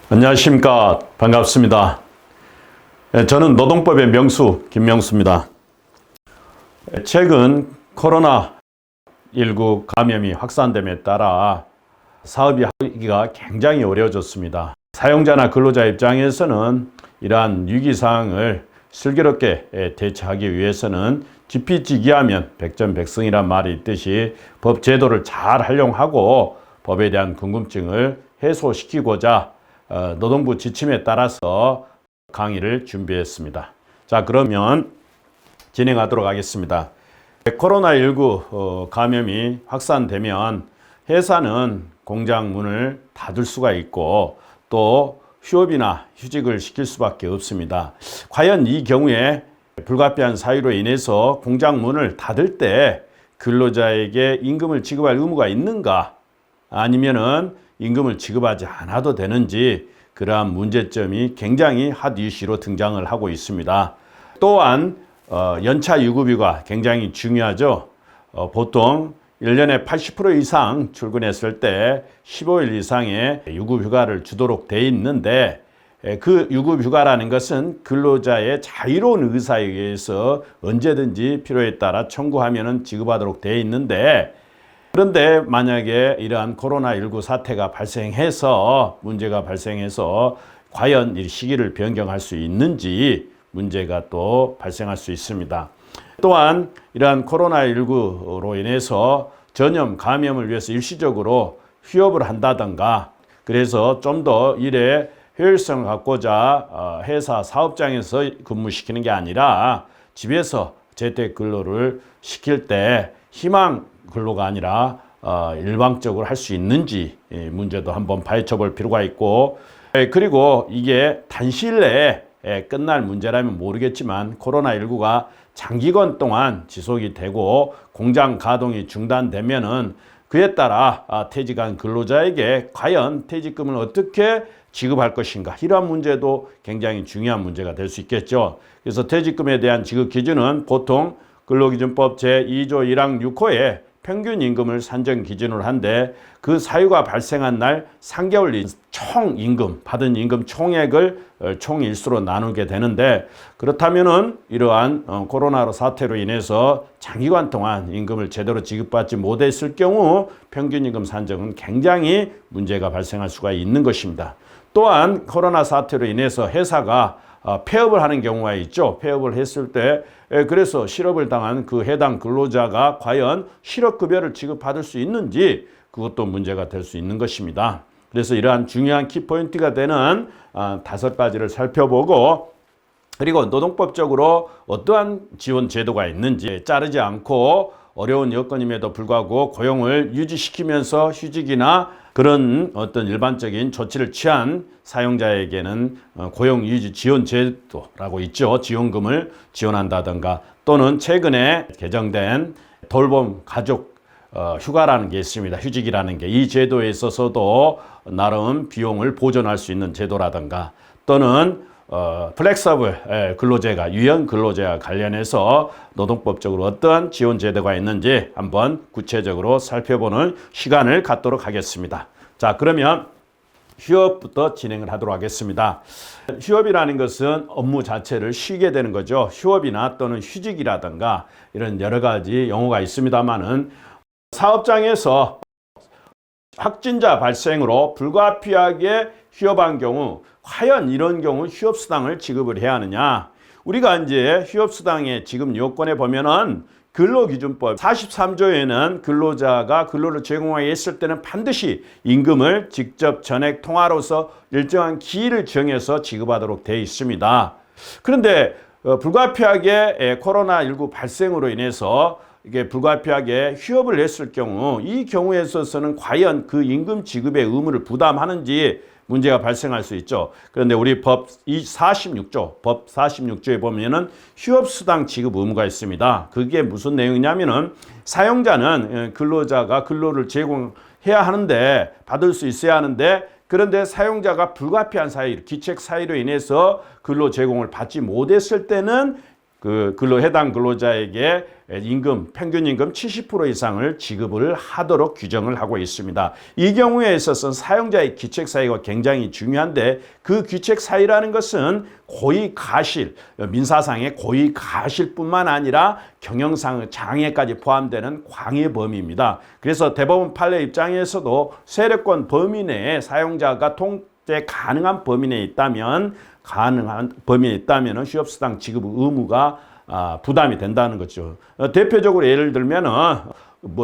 안녕하십니까. 반갑습니다. 저는 노동법의 명수 김명수입니다. 최근 코로나19 감염이 확산됨에 따라 사업이 하기가 굉장히 어려워졌습니다. 사용자나 근로자 입장에서는 이러한 위기상황을 슬기롭게 대처하기 위해서는 지피지기하면 백전백승이란 말이 있듯이 법 제도를 잘 활용하고 법에 대한 궁금증을 해소시키고자 노동부 지침에 따라서 강의를 준비했습니다. 자, 그러면 진행하도록 하겠습니다. 코로나19 감염이 확산되면 회사는 공장 문을 닫을 수가 있고 또 휴업이나 휴직을 시킬 수밖에 없습니다. 과연 이 경우에 불가피한 사유로 인해서 공장 문을 닫을 때 근로자에게 임금을 지급할 의무가 있는가? 아니면은 임금을 지급하지 않아도 되는지, 그러한 문제점이 굉장히 핫 이슈로 등장을 하고 있습니다. 또한 연차 유급휴가 굉장히 중요하죠. 보통 1년에 80% 이상 출근했을 때 15일 이상의 유급휴가를 주도록 돼 있는데, 그 유급휴가라는 것은 근로자의 자유로운 의사에 의해서 언제든지 필요에 따라 청구하면 지급하도록 돼 있는데, 그런데 만약에 이러한 코로나19 사태가 발생해서 문제가 발생해서 과연 이 시기를 변경할 수 있는지 문제가 또 발생할 수 있습니다. 또한 이러한 코로나19로 인해서 전염 감염을 위해서 일시적으로 휴업을 한다든가, 그래서 좀 더 일에 효율성을 갖고자 회사 사업장에서 근무시키는 게 아니라 집에서 재택 근로를 시킬 때 희망 근로가 아니라 일방적으로 할 수 있는지 문제도 한번 파헤쳐 볼 필요가 있고, 그리고 이게 단시일 내에 끝날 문제라면 모르겠지만 코로나19가 장기간 동안 지속이 되고 공장 가동이 중단되면은 그에 따라 퇴직한 근로자에게 과연 퇴직금을 어떻게 지급할 것인가, 이러한 문제도 굉장히 중요한 문제가 될 수 있겠죠. 그래서 퇴직금에 대한 지급 기준은 보통 근로기준법 제2조 1항 6호에 평균 임금을 산정 기준으로 한데, 그 사유가 발생한 날 3개월 총 임금, 받은 임금 총액을 총일수로 나누게 되는데, 그렇다면은 이러한 코로나 사태로 인해서 장기간 동안 임금을 제대로 지급받지 못했을 경우 평균 임금 산정은 굉장히 문제가 발생할 수가 있는 것입니다. 또한 코로나 사태로 인해서 회사가 폐업을 하는 경우가 있죠. 폐업을 했을 때 그래서 실업을 당한 그 해당 근로자가 과연 실업급여를 지급받을 수 있는지, 그것도 문제가 될 수 있는 것입니다. 그래서 이러한 중요한 키포인트가 되는 5가지를 살펴보고, 그리고 노동법적으로 어떠한 지원 제도가 있는지, 자르지 않고 어려운 여건임에도 불구하고 고용을 유지시키면서 휴직이나 그런 어떤 일반적인 조치를 취한 사용자에게는 고용 유지 지원 제도라고 있죠. 지원금을 지원한다든가, 또는 최근에 개정된 돌봄 가족 휴가라는 게 있습니다. 휴직이라는 게 이 제도에 있어서도 나름 비용을 보존할 수 있는 제도라든가, 또는 플렉서블 근로제가, 유연 근로제와 관련해서 노동법적으로 어떤 지원 제도가 있는지 한번 구체적으로 살펴보는 시간을 갖도록 하겠습니다. 자, 그러면 휴업부터 진행을 하도록 하겠습니다. 휴업이라는 것은 업무 자체를 쉬게 되는 거죠. 휴업이나 또는 휴직이라든가 이런 여러 가지 용어가 있습니다만은, 사업장에서 확진자 발생으로 불가피하게 휴업한 경우 과연 이런 경우 휴업수당을 지급을 해야 하느냐? 우리가 이제 휴업수당의 지급 요건에 보면은 근로기준법 43조에는 근로자가 근로를 제공하게 했을 때는 반드시 임금을 직접 전액 통화로서 일정한 기일을 정해서 지급하도록 되어 있습니다. 그런데 불가피하게 코로나19 발생으로 인해서 이게 불가피하게 휴업을 했을 경우, 이 경우에 있어서는 과연 그 임금 지급의 의무를 부담하는지 문제가 발생할 수 있죠. 그런데 우리 법 46조에 보면은 휴업수당 지급 의무가 있습니다. 그게 무슨 내용이냐면은, 사용자는 근로자가 근로를 제공해야 하는데, 받을 수 있어야 하는데, 그런데 사용자가 불가피한 사유, 기책 사유로 인해서 근로 제공을 받지 못했을 때는 해당 근로자에게 평균 임금 70% 이상을 지급을 하도록 규정을 하고 있습니다. 이 경우에 있어서는 사용자의 귀책 사유가 굉장히 중요한데, 그 귀책 사유라는 것은 고의 가실, 민사상의 고의 가실뿐만 아니라 경영상 장애까지 포함되는 광해 범위입니다. 그래서 대법원 판례 입장에서도 세력권 범위 내에 사용자가 통제 가능한 범위 내에 있다면 휴업수당 지급 의무가 부담이 된다는 거죠. 대표적으로 예를 들면은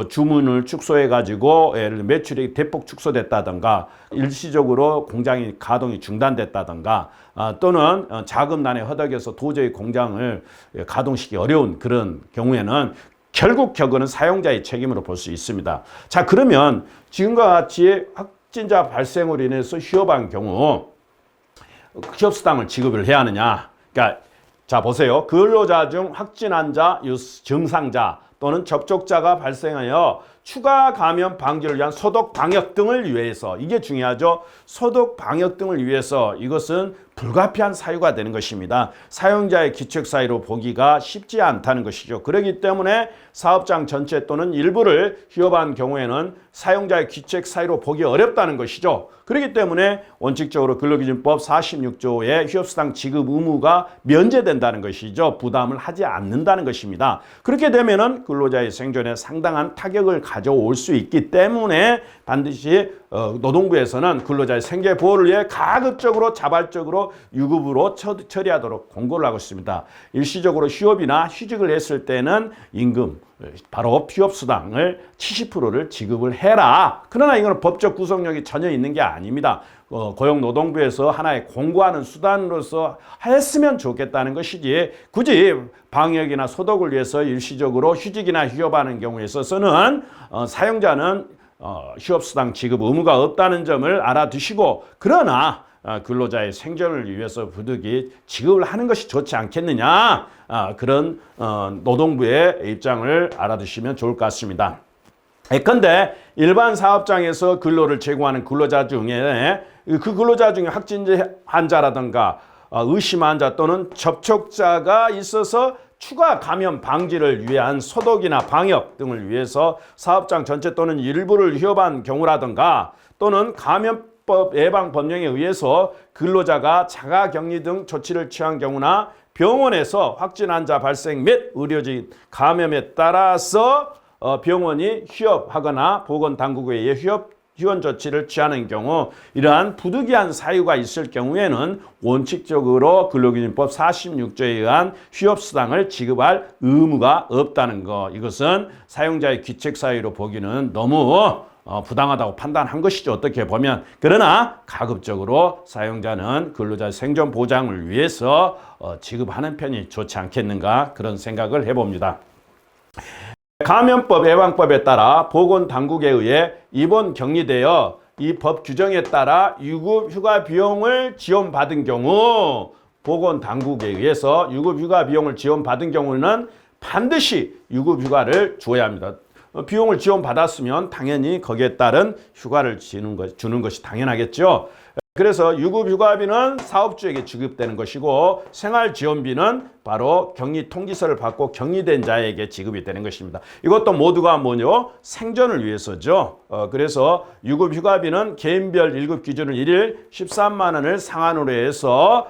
주문을 축소해 가지고 예를 들어 매출이 대폭 축소됐다든가, 일시적으로 공장이 가동이 중단됐다든가, 또는 자금난에 허덕여서 도저히 공장을 가동시키기 어려운 그런 경우에는 결국 격언은 사용자의 책임으로 볼 수 있습니다. 자, 그러면 지금과 같이 확진자 발생으로 인해서 휴업한 경우 휴업수당을 지급을 해야 하느냐? 그러니까 자, 보세요. 근로자 중 확진 환자, 증상자 또는 접촉자가 발생하여 추가 감염 방지를 위한 소독 방역 등을 위해서, 이게 중요하죠. 소독 방역 등을 위해서 이것은 불가피한 사유가 되는 것입니다. 사용자의 귀책 사유로 보기가 쉽지 않다는 것이죠. 그렇기 때문에 사업장 전체 또는 일부를 휴업한 경우에는 사용자의 귀책 사유로 보기 어렵다는 것이죠. 그렇기 때문에 원칙적으로 근로기준법 46조의 휴업수당 지급 의무가 면제된다는 것이죠. 부담을 하지 않는다는 것입니다. 그렇게 되면은 근로자의 생존에 상당한 타격을 가져올 수 있기 때문에 반드시 노동부에서는 근로자의 생계 보호를 위해 가급적으로 자발적으로 유급으로 처리하도록 공고를 하고 있습니다. 일시적으로 휴업이나 휴직을 했을 때는 임금, 바로 휴업수당을 70%를 지급을 해라. 그러나 이거는 법적 구속력이 전혀 있는 게 아닙니다. 고용노동부에서 하나의 공고하는 수단으로서 했으면 좋겠다는 것이지, 굳이 방역이나 소독을 위해서 일시적으로 휴직이나 휴업하는 경우에 있어서는 사용자는 휴업수당 지급 의무가 없다는 점을 알아두시고, 그러나 근로자의 생존을 위해서 부득이 지급을 하는 것이 좋지 않겠느냐, 그런 노동부의 입장을 알아두시면 좋을 것 같습니다. 예컨대 일반 사업장에서 근로를 제공하는 근로자 중에 그 근로자 중에 확진 환자라든가 의심 환자 또는 접촉자가 있어서 추가 감염 방지를 위한 소독이나 방역 등을 위해서 사업장 전체 또는 일부를 휴업한 경우라든가, 또는 감염법 예방 법령에 의해서 근로자가 자가격리 등 조치를 취한 경우나 병원에서 확진 환자 발생 및 의료진 감염에 따라서 병원이 휴업하거나 보건당국에 의해 휴원 조치를 취하는 경우, 이러한 부득이한 사유가 있을 경우에는 원칙적으로 근로기준법 46조에 의한 휴업수당을 지급할 의무가 없다는 것, 이것은 사용자의 귀책 사유로 보기는 너무 부당하다고 판단한 것이죠. 어떻게 보면. 그러나 가급적으로 사용자는 근로자의 생존 보장을 위해서 지급하는 편이 좋지 않겠는가, 그런 생각을 해봅니다. 감염법 예방법에 따라 보건당국에 의해 입원 격리되어 이 법 규정에 따라 유급 휴가 비용을 지원받은 경우, 보건당국에 의해서 유급 휴가 비용을 지원받은 경우는 반드시 유급 휴가를 줘야 합니다. 비용을 지원받았으면 당연히 거기에 따른 휴가를 주는 것이 당연하겠죠. 그래서 유급휴가비는 사업주에게 지급되는 것이고, 생활지원비는 바로 격리 통지서를 받고 격리된 자에게 지급이 되는 것입니다. 이것도 모두가 뭐죠? 생존을 위해서죠. 그래서 유급휴가비는 개인별 1급 기준을 1일 13만 원을 상한으로 해서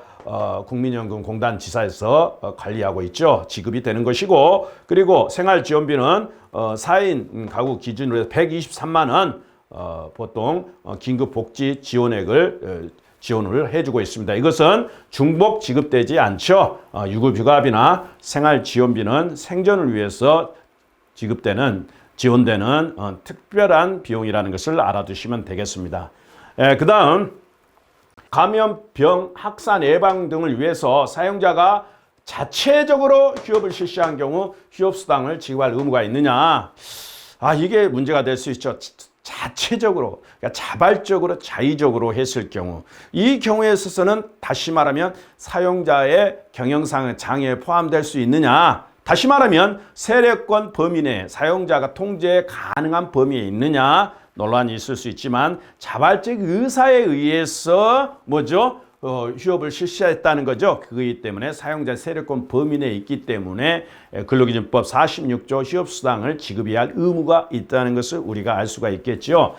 국민연금공단 지사에서 관리하고 있죠. 지급이 되는 것이고, 그리고 생활지원비는 4인 가구 기준으로 해서 123만 원 보통 긴급복지 지원액을 지원을 해주고 있습니다. 이것은 중복 지급되지 않죠. 유급휴가비나 생활지원비는 생존을 위해서 지원되는 특별한 비용이라는 것을 알아두시면 되겠습니다. 그 다음 감염병 확산 예방 등을 위해서 사용자가 자체적으로 휴업을 실시한 경우 휴업수당을 지급할 의무가 있느냐. 이게 문제가 될 수 있죠. 자체적으로, 그러니까 자발적으로, 자의적으로 했을 경우, 이 경우에 있어서는 다시 말하면 사용자의 경영상 장애에 포함될 수 있느냐. 다시 말하면 세력권 범위 내 사용자가 통제 가능한 범위에 있느냐 논란이 있을 수 있지만, 자발적 의사에 의해서 휴업을 실시했다는 거죠. 그이기 때문에 사용자 세력권 범위 내에 있기 때문에 근로기준법 46조 휴업수당을 지급해야 할 의무가 있다는 것을 우리가 알 수가 있겠죠.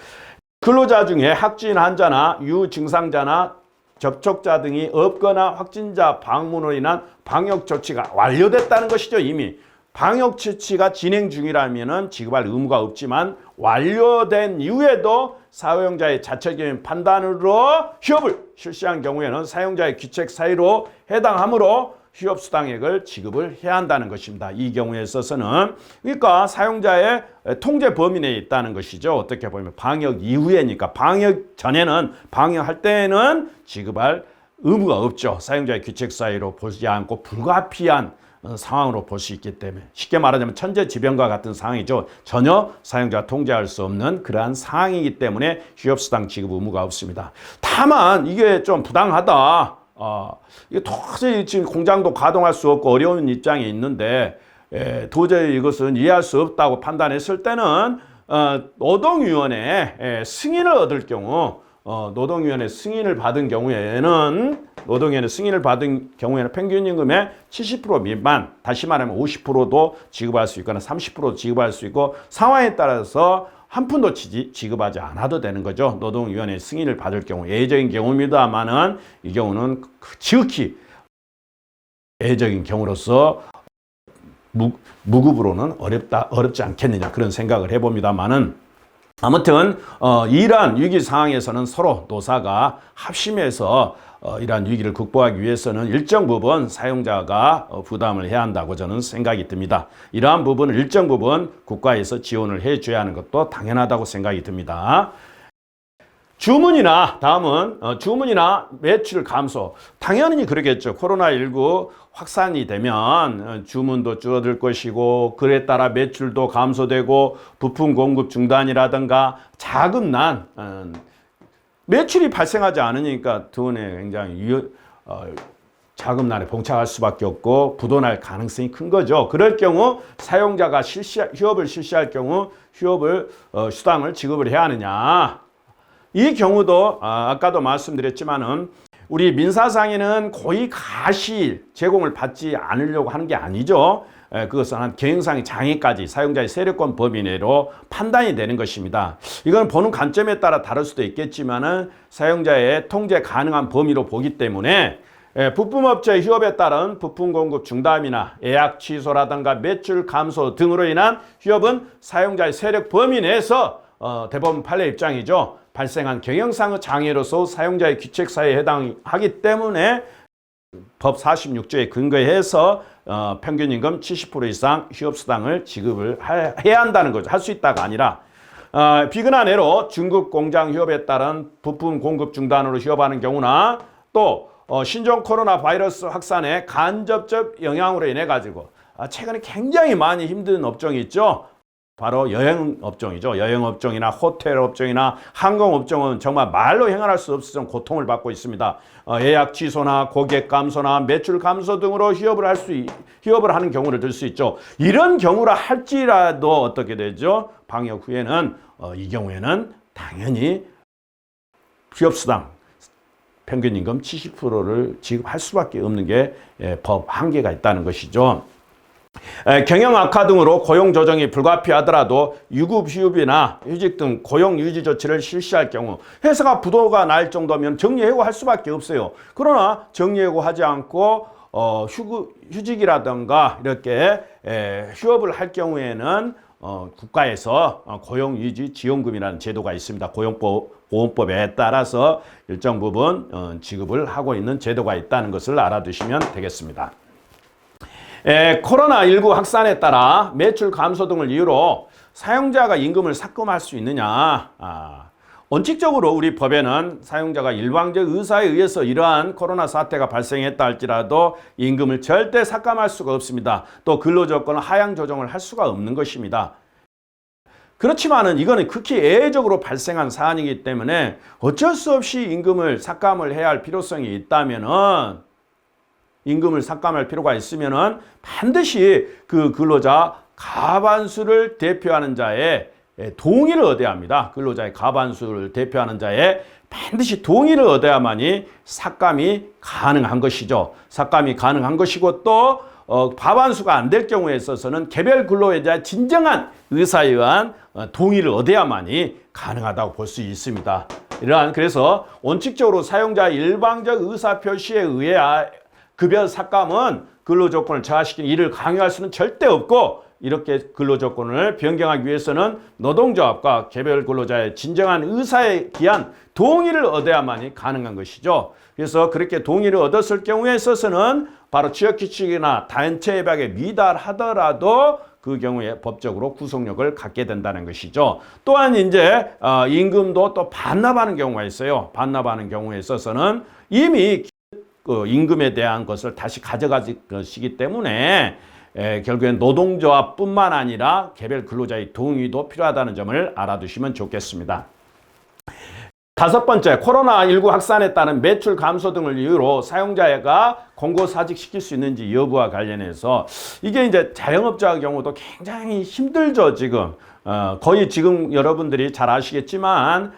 근로자 중에 확진 환자나 유증상자나 접촉자 등이 없거나 확진자 방문으로 인한 방역 조치가 완료됐다는 것이죠. 이미 방역 조치가 진행 중이라면 지급할 의무가 없지만 완료된 이후에도 사용자의 자체적인 판단으로 휴업을 실시한 경우에는 사용자의 귀책 사유로 해당하므로 휴업수당액을 지급을 해야 한다는 것입니다. 이 경우에 있어서는 그러니까 사용자의 통제 범위 내에 있다는 것이죠. 어떻게 보면 방역 이후에니까 방역 전에는 방역할 때에는 지급할 의무가 없죠. 사용자의 귀책 사유로 보지 않고 불가피한 상황으로 볼 수 있기 때문에 쉽게 말하자면 천재지변과 같은 상황이죠. 전혀 사용자가 통제할 수 없는 그러한 상황이기 때문에 휴업수당 지급 의무가 없습니다. 다만 이게 좀 부당하다. 이게 도저히 지금 공장도 가동할 수 없고 어려운 입장에 있는데 도저히 이것은 이해할 수 없다고 판단했을 때는 노동위원회 승인을 얻을 경우 노동위원회 승인을 받은 경우에는 평균임금의 70% 미만, 다시 말하면 50%도 지급할 수 있거나 30%도 지급할 수 있고 상황에 따라서 한 푼도 지급하지 않아도 되는 거죠. 노동위원회 승인을 받을 경우 예외적인 경우입니다만은 이 경우는 지극히 예외적인 경우로서 무급으로는 어렵지 않겠느냐 그런 생각을 해봅니다만은 아무튼 이러한 위기 상황에서는 서로 노사가 합심해서 이러한 위기를 극복하기 위해서는 일정 부분 사용자가 부담을 해야 한다고 저는 생각이 듭니다. 이러한 부분을 일정 부분 국가에서 지원을 해줘야 하는 것도 당연하다고 생각이 듭니다. 다음은 주문이나 매출 감소. 당연히 그러겠죠. 코로나19 확산이 되면 주문도 줄어들 것이고 그에 따라 매출도 감소되고 부품 공급 중단이라든가 자금난 매출이 발생하지 않으니까 돈에 굉장히 자금난에 봉착할 수밖에 없고 부도날 가능성이 큰 거죠. 그럴 경우 사용자가 휴업을 실시할 경우 수당을 지급을 해야 하느냐. 이 경우도 아까도 말씀드렸지만은 우리 민사상에는 고의 가실 제공을 받지 않으려고 하는 게 아니죠. 그것은 한 경영상의 장애까지 사용자의 세력권 범위 내로 판단이 되는 것입니다. 이건 보는 관점에 따라 다를 수도 있겠지만은 사용자의 통제 가능한 범위로 보기 때문에 부품업체의 휴업에 따른 부품 공급 중단이나 예약 취소라든가 매출 감소 등으로 인한 휴업은 사용자의 세력 범위 내에서 대법원 판례 입장이죠. 발생한 경영상의 장애로서 사용자의 귀책 사유에 해당하기 때문에 법 46조에 근거해서 평균임금 70% 이상 휴업수당을 지급을 해야 한다는 거죠. 할 수 있다가 아니라 비근한 예로 중국 공장 휴업에 따른 부품 공급 중단으로 휴업하는 경우나 또 신종 코로나 바이러스 확산의 간접적 영향으로 인해 가지고 최근에 굉장히 많이 힘든 업종이 있죠. 바로 여행업종이죠. 여행업종이나 호텔업종이나 항공업종은 정말 말로 행할 수 없을 정도 고통을 받고 있습니다. 예약 취소나 고객 감소나 매출 감소 등으로 휴업을 하는 경우를 들 수 있죠. 이런 경우라 할지라도 어떻게 되죠? 방역 후에는 이 경우에는 당연히 휴업수당 평균임금 70%를 지급할 수밖에 없는 게 법 한계가 있다는 것이죠. 경영 악화 등으로 고용 조정이 불가피하더라도 유급 휴업이나 휴직 등 고용 유지 조치를 실시할 경우 회사가 부도가 날 정도면 정리해고할 수밖에 없어요. 그러나 정리해고하지 않고 휴직이라든가 이렇게 휴업을 할 경우에는 국가에서 고용 유지 지원금이라는 제도가 있습니다. 고용보험법에 따라서 일정 부분 지급을 하고 있는 제도가 있다는 것을 알아두시면 되겠습니다. 코로나19 확산에 따라 매출 감소 등을 이유로 사용자가 임금을 삭감할 수 있느냐. 원칙적으로 우리 법에는 사용자가 일방적 의사에 의해서 이러한 코로나 사태가 발생했다 할지라도 임금을 절대 삭감할 수가 없습니다. 또 근로조건 하향 조정을 할 수가 없는 것입니다. 그렇지만은 이거는 극히 예외적으로 발생한 사안이기 때문에 어쩔 수 없이 임금을 삭감을 해야 할 필요성이 있다면은 임금을 삭감할 필요가 있으면은 반드시 그 근로자 가반수를 대표하는 자의 동의를 얻어야 합니다. 근로자의 가반수를 대표하는 자의 반드시 동의를 얻어야만이 삭감이 가능한 것이죠. 삭감이 가능한 것이고 또 과반수가 안 될 경우에 있어서는 개별 근로자의 진정한 의사에 의한 동의를 얻어야만이 가능하다고 볼 수 있습니다. 그래서 원칙적으로 사용자의 일방적 의사 표시에 의해 급여 삭감은 근로조건을 저하시키는 이를 강요할 수는 절대 없고, 이렇게 근로조건을 변경하기 위해서는 노동조합과 개별 근로자의 진정한 의사에 기한 동의를 얻어야만이 가능한 것이죠. 그래서 그렇게 동의를 얻었을 경우에 있어서는 바로 취업규칙이나 단체 협약에 미달하더라도 그 경우에 법적으로 구속력을 갖게 된다는 것이죠. 또한 이제 임금도 또 반납하는 경우가 있어요. 반납하는 경우에 있어서는 이미 임금에 대한 것을 다시 가져가실 것이기 때문에 결국엔 노동조합뿐만 아니라 개별 근로자의 동의도 필요하다는 점을 알아두시면 좋겠습니다. 다섯 번째, 코로나19 확산에 따른 매출 감소 등을 이유로 사용자가 공고사직시킬 수 있는지 여부와 관련해서 이게 이제 자영업자의 경우도 굉장히 힘들죠, 지금. 거의 지금 여러분들이 잘 아시겠지만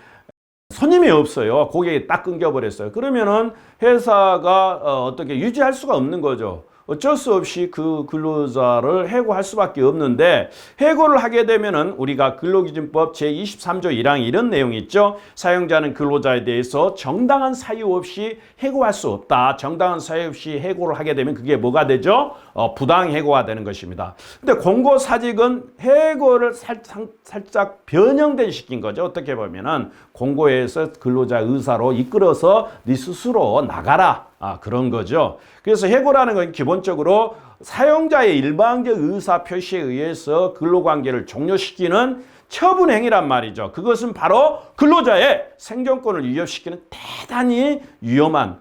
손님이 없어요. 고객이 딱 끊겨버렸어요. 그러면은 회사가 어떻게 유지할 수가 없는 거죠. 어쩔 수 없이 그 근로자를 해고할 수밖에 없는데, 해고를 하게 되면은 우리가 근로기준법 제23조 1항 이런 내용이 있죠. 사용자는 근로자에 대해서 정당한 사유 없이 해고할 수 없다. 정당한 사유 없이 해고를 하게 되면 그게 뭐가 되죠? 부당해고가 되는 것입니다. 근데 공고사직은 해고를 살짝 변형된 시킨 거죠. 어떻게 보면은 공고에서 근로자 의사로 이끌어서 네 스스로 나가라. 그런 거죠. 그래서 해고라는 건 기본적으로 사용자의 일방적 의사 표시에 의해서 근로관계를 종료시키는 처분행위란 말이죠. 그것은 바로 근로자의 생존권을 위협시키는 대단히 위험한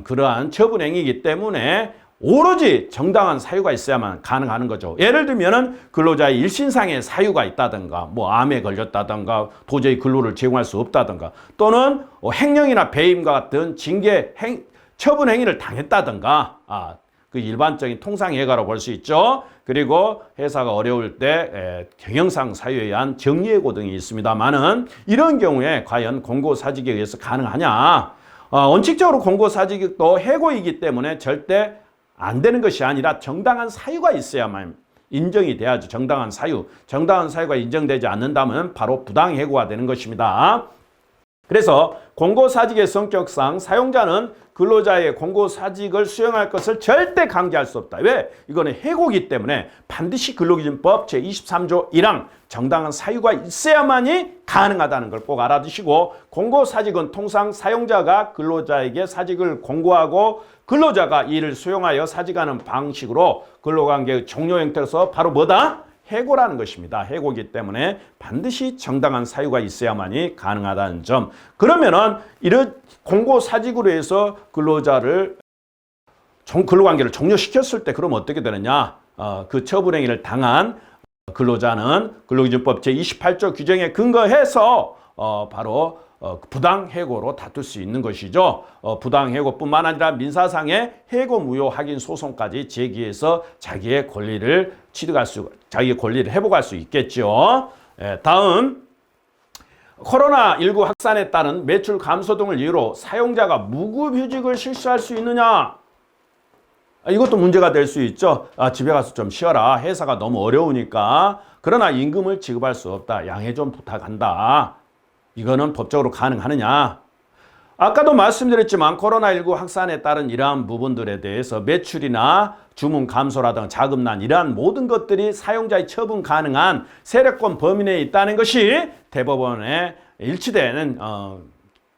그러한 처분행위이기 때문에 오로지 정당한 사유가 있어야만 가능한 거죠. 예를 들면은 근로자의 일신상의 사유가 있다든가, 뭐 암에 걸렸다든가, 도저히 근로를 제공할 수 없다든가, 또는 횡령이나 배임과 같은 징계 처분 행위를 당했다든가, 그 일반적인 통상예가로 볼 수 있죠. 그리고 회사가 어려울 때 경영상 사유에 의한 정리해고 등이 있습니다만은, 이런 경우에 과연 공고사직에 의해서 가능하냐? 원칙적으로 공고사직도 해고이기 때문에 절대 안 되는 것이 아니라 정당한 사유가 있어야만 인정이 돼야죠. 정당한 사유. 정당한 사유가 인정되지 않는다면 바로 부당해고가 되는 것입니다. 그래서 공고사직의 성격상 사용자는 근로자의 공고사직을 수행할 것을 절대 강제할 수 없다. 왜? 이거는 해고이기 때문에 반드시 근로기준법 제23조 1항 정당한 사유가 있어야만이 가능하다는 걸 꼭 알아두시고, 공고사직은 통상 사용자가 근로자에게 사직을 공고하고 근로자가 이를 수용하여 사직하는 방식으로 근로관계의 종료 형태로서 바로 뭐다? 해고라는 것입니다. 해고이기 때문에 반드시 정당한 사유가 있어야만이 가능하다는 점. 그러면은 이런 공고사직으로 해서 근로자를 근로관계를 종료시켰을 때 그럼 어떻게 되느냐? 그 처분행위를 당한 근로자는 근로기준법 제28조 규정에 근거해서 바로 부당해고로 다툴 수 있는 것이죠. 부당해고뿐만 아니라 민사상의 해고 무효 확인 소송까지 제기해서 자기의 권리를 자기의 권리를 회복할 수 있겠죠. 다음, 코로나19 확산에 따른 매출 감소 등을 이유로 사용자가 무급휴직을 실시할 수 있느냐? 이것도 문제가 될 수 있죠. 집에 가서 좀 쉬어라. 회사가 너무 어려우니까. 그러나 임금을 지급할 수 없다. 양해 좀 부탁한다. 이거는 법적으로 가능하느냐? 아까도 말씀드렸지만 코로나19 확산에 따른 이러한 부분들에 대해서 매출이나 주문 감소라든가 자금난 이러한 모든 것들이 사용자의 처분 가능한 세력권 범위 내에 있다는 것이 대법원에 일치되는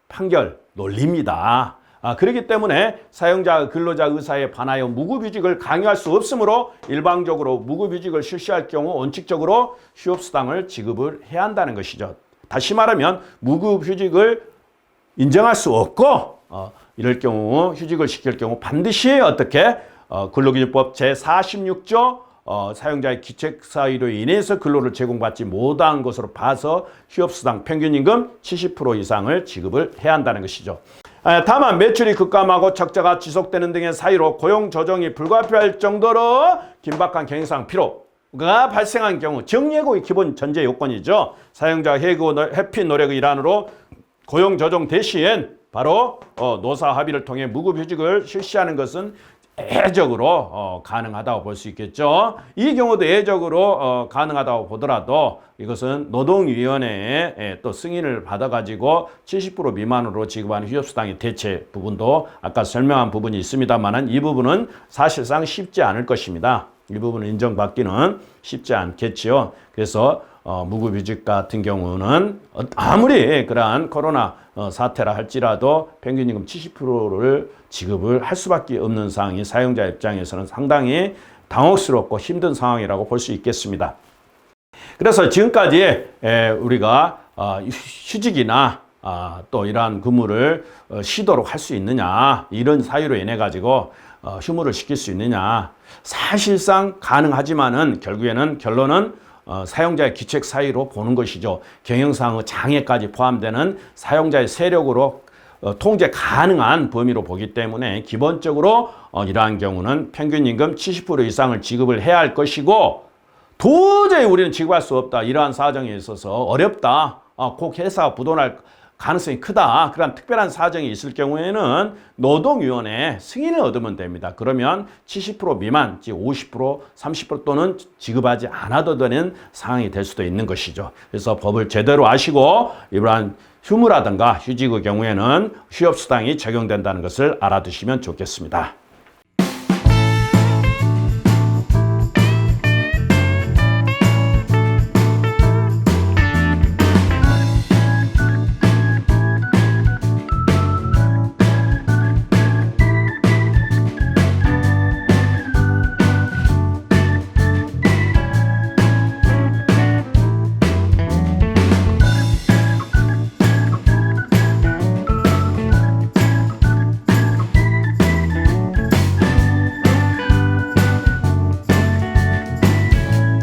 판결 논리입니다. 그렇기 때문에 사용자 근로자 의사에 반하여 무급휴직을 강요할 수 없으므로 일방적으로 무급휴직을 실시할 경우 원칙적으로 휴업수당을 지급을 해야 한다는 것이죠. 다시 말하면 무급휴직을 인정할 수 없고 이럴 경우 휴직을 시킬 경우 반드시 어떻게 근로기준법 제46조 사용자의 기책사유로 인해서 근로를 제공받지 못한 것으로 봐서 휴업수당 평균임금 70% 이상을 지급을 해야 한다는 것이죠. 다만 매출이 급감하고 적자가 지속되는 등의 사유로 고용 조정이 불가피할 정도로 긴박한 경영상 피로가 발생한 경우 정리해고의 기본 전제 요건이죠. 사용자 회피 노력의 일환으로 고용조정 대신 바로 노사 합의를 통해 무급휴직을 실시하는 것은 예외적으로 가능하다고 볼 수 있겠죠. 이 경우도 예외적으로 가능하다고 보더라도 이것은 노동위원회에 또 승인을 받아가지고 70% 미만으로 지급하는 휴업수당의 대체 부분도 아까 설명한 부분이 있습니다만 이 부분은 사실상 쉽지 않을 것입니다. 이 부분을 인정받기는 쉽지 않겠지요. 그래서 무급휴직 같은 경우는 아무리 그러한 코로나 사태라 할지라도 평균임금 70%를 지급을 할 수밖에 없는 상황이 사용자 입장에서는 상당히 당혹스럽고 힘든 상황이라고 볼 수 있겠습니다. 그래서 지금까지 우리가 휴직이나 또 이러한 근무를 쉬도록 할 수 있느냐, 이런 사유로 인해 가지고 휴무를 시킬 수 있느냐, 사실상 가능하지만은 결국에는 결론은 사용자의 기책 사유로 보는 것이죠. 경영상의 장애까지 포함되는 사용자의 세력으로 통제 가능한 범위로 보기 때문에 기본적으로 이러한 경우는 평균임금 70% 이상을 지급을 해야 할 것이고, 도저히 우리는 지급할 수 없다, 이러한 사정에 있어서 어렵다, 꼭 회사가 부도날 가능성이 크다, 그런 특별한 사정이 있을 경우에는 노동위원회 승인을 얻으면 됩니다. 그러면 70% 미만, 즉 50%, 30% 또는 지급하지 않아도 되는 상황이 될 수도 있는 것이죠. 그래서 법을 제대로 아시고 이러한 휴무라든가 휴직의 경우에는 휴업수당이 적용된다는 것을 알아두시면 좋겠습니다.